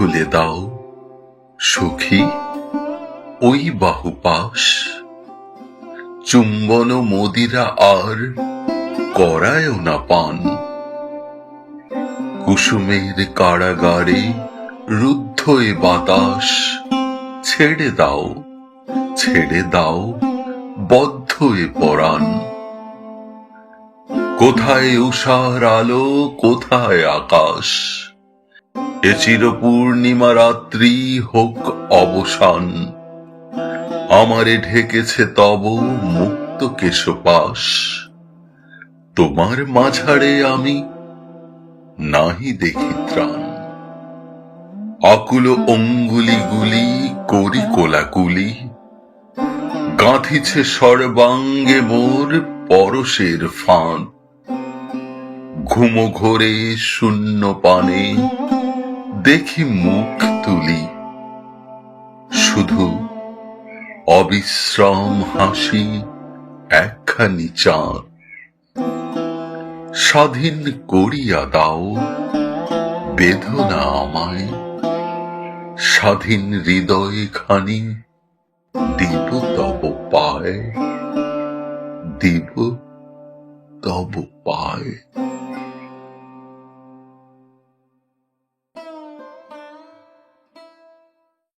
খুলে দাও সখী ওই বাহুপাশ, চুম্বন মদিরা আর করায়ও না পান। কুসুমের কারাগারে রুদ্ধ এ বাতাস, ছেড়ে দাও বদ্ধ এ পরাণ। কোথায় উষার আলো, কোথায় আকাশ, এ চির পূর্ণিমা রাত্রি হোক অবসান। আমারে ঢেকেছে তব মুক্ত কেশপাশ, তোমার মাঝারে আমি নাহি দেখি ত্রাণ। আকুল অঙ্গুলিগুলি করি কোলাকুলি, গাঁথিছে সর্বাঙ্গে মোর পরশের ফাঁদ। ঘুমো ঘোরে শূন্য পানে দেখি মুখ তুলি, শুধু অবিশ্রাম হাসি একখানি চাঁদ। স্বাধীন করিয়া দাও বেদনা আমায়, স্বাধীন হৃদয় খানি দিব তব পায়, দিব তব পায়।